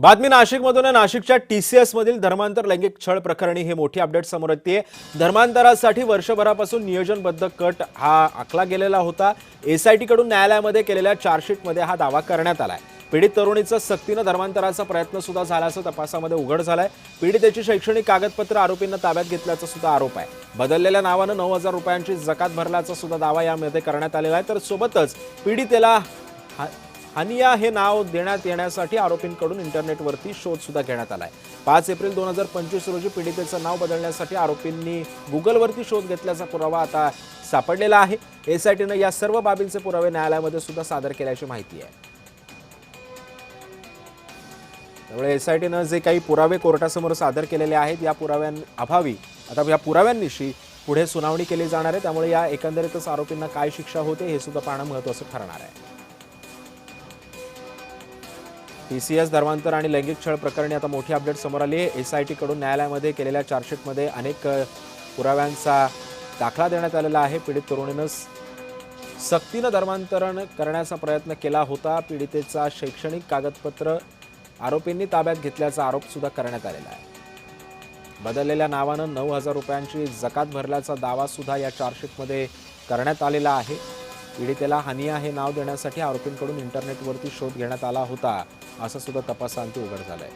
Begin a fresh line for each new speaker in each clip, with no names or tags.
बातमी नाशिकमधून आहे। नाशिकच्या TCS मधील धर्मांतर लैंगिक छळ प्रकरणी हे मोठी अपडेट समोर येते। धर्मांतरासाठी वर्षभरापासून नियोजनबद्ध कट हा आखला गेलेला होता। SIT कडून न्यायालयामध्ये केलेल्या चार्जशीटमध्ये हा दावा करण्यात आलाय। पीडित तरुणीचा सक्तीने धर्मांतराचा प्रयत्न सुद्धा झाल्याचं तपासामध्ये उघड झालंय। पीडितेची शैक्षणिक कागदपत्र आरोपींना ताब्यात घेतल्याचा सुद्धा आरोप आहे। बदललेल्या नावाने 9,000 रुपयांची जकात भरल्याचा सुद्धा दावा यामध्ये करण्यात आलेला आहे। तर सोबतच पीडितेला हानिया हे नाव देण्यात येण्यासाठी आरोपींकडून इंटरनेटवरती शोध सुद्धा घेण्यात आलाय। 5 एप्रिल 2025 रोजी पीडितेचं नाव बदलण्यासाठी आरोपींनी गुगलवरती शोध घेतल्याचा पुरावा आता सापडलेला आहे। SITने या सर्व बाबींचे पुरावे न्यायालयामध्ये सुद्धा सादर केल्याची माहिती आहे। त्यामुळे SITने जे काही पुरावे कोर्टासमोर सादर केलेले आहेत या पुराव्यांअभावी आता या पुराव्यांनिशी पुढे सुनावणी केली जाणार आहे। त्यामुळे या एकंदरीतच आरोपींना काय शिक्षा होते हे सुद्धा पाहणं महत्त्वाचं ठरणार आहे। TCS धर्मांतर आणि लैंगिक छळ प्रकरणी आता मोठी अपडेट समोर आली आहे। SIT कडून न्यायालयामध्ये केलेल्या चार्जशीटमध्ये अनेक पुराव्यांचा दाखला देण्यात आलेला आहे। पीडित तरुणीनं सक्तीनं धर्मांतरण करण्याचा प्रयत्न केला होता। पीडितेचा शैक्षणिक कागदपत्र आरोपींनी ताब्यात घेतल्याचा आरोप सुद्धा करण्यात आलेला आहे। बदललेल्या नावानं 9,000 रुपयांची जकात भरल्याचा दावा सुद्धा या चार्जशीटमध्ये करण्यात आलेला आहे। पीडितेला हानिया हे नाव देण्यासाठी आरोपींकडून इंटरनेटवरती शोध घेण्यात आला होता असं सुद्धा तपासांती उघड झालंय।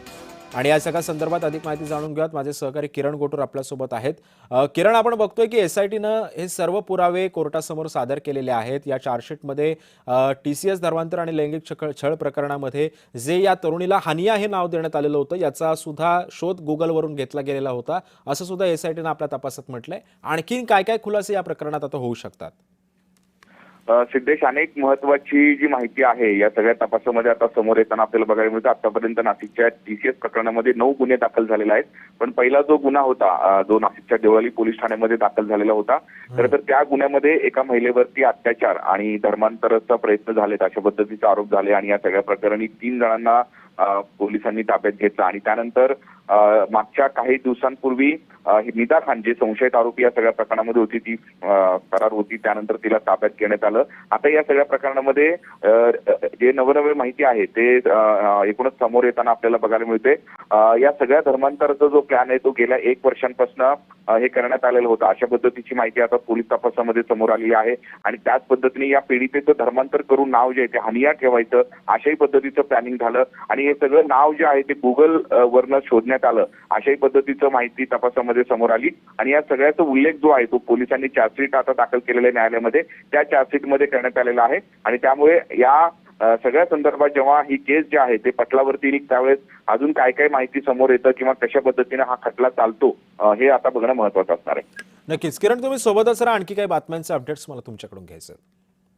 आणि या सगळ्या संदर्भात अधिक माहिती जाणून घेऊयात। माझे सहकारी किरण गोटूर आपल्यासोबत आहेत। किरण, आपण बघतोय की SITनं हे सर्व पुरावे कोर्टासमोर सादर केलेले आहेत। या चार्जशीटमध्ये TCS धर्मांतर आणि लैंगिक छळ प्रकरणामध्ये जे या तरुणीला हानिया हे नाव देण्यात आलेलं होतं याचा सुद्धा शोध गुगलवरून घेतला गेलेला होता असं सुद्धा SITनं आपल्या तपासात म्हटलंय। आणखी काय काय खुलासे या प्रकरणात आता होऊ शकतात?
सिद्धेश, अनेक महत्वाची जी माहिती आहे या सगळ्या तपासामध्ये आता समोर येताना आपल्याला बघायला मिळतं। आतापर्यंत नाशिकच्या TCS प्रकरणामध्ये 9 गुन्हे दाखल झालेले आहेत। पण पहिला जो गुन्हा होता जो नाशिकच्या देवळाली पोलीस ठाण्यामध्ये दाखल झालेला होता, तर त्या गुन्ह्यामध्ये एका महिलेवरती अत्याचार आणि धर्मांतराचा प्रयत्न झालेत अशा पद्धतीचे आरोप झाले आणि या सगळ्या प्रकरणी 3 जणांना पोलिसांनी ताब्यात घेतलं। आणि त्यानंतर मागच्या काही दिवसांपूर्वी निदा खान जे संशयित आरोपी या सगळ्या प्रकरणामध्ये होती ती फरार होती, त्यानंतर तिला ताब्यात घेण्यात आलं। आता या सगळ्या प्रकरणामध्ये जे नवनवे माहिती आहे ते एकूणच समोर येताना आपल्याला बघायला मिळते। या सगळ्या धर्मांतराचा जो प्लॅन आहे तो गेल्या 1 वर्षांपासून हे करण्यात आलेलं होतं अशा पद्धतीची माहिती आता पोलीस तपासामध्ये समोर आली आहे। आणि त्याच पद्धतीने या पीडितेचं धर्मांतर करून नाव जे आहे ते हानिया ठेवायचं अशाही पद्धतीचं प्लॅनिंग झालं आणि हे सगळं नाव जे आहे ते गुगल वरनं शोधण्यात आलं अशाही पद्धतीचं माहिती तपासामध्ये समोर आली। आणि या सगळ्याचा उल्लेख जो आहे तो पोलिसांनी चार्जशीट आता दाखल केलेल्या न्यायालयामध्ये त्या चार्जशीटमध्ये करण्यात आलेला आहे। आणि त्यामुळे या सगळ्या संदर्भात जेव्हा ही केस जी आहे ते पटलावरती येईल त्यावेळेस अजून काय काय माहिती समोर येतं किंवा कशा पद्धतीने हा खटला चालतो हे आता बघणं महत्त्वाचं असणार आहे।
नक्कीच किरण, तुम्ही सोबतच राहा। आणखी काही बातम्यांचे अपडेट्स मला तुमच्याकडून घ्यायचे आहेत।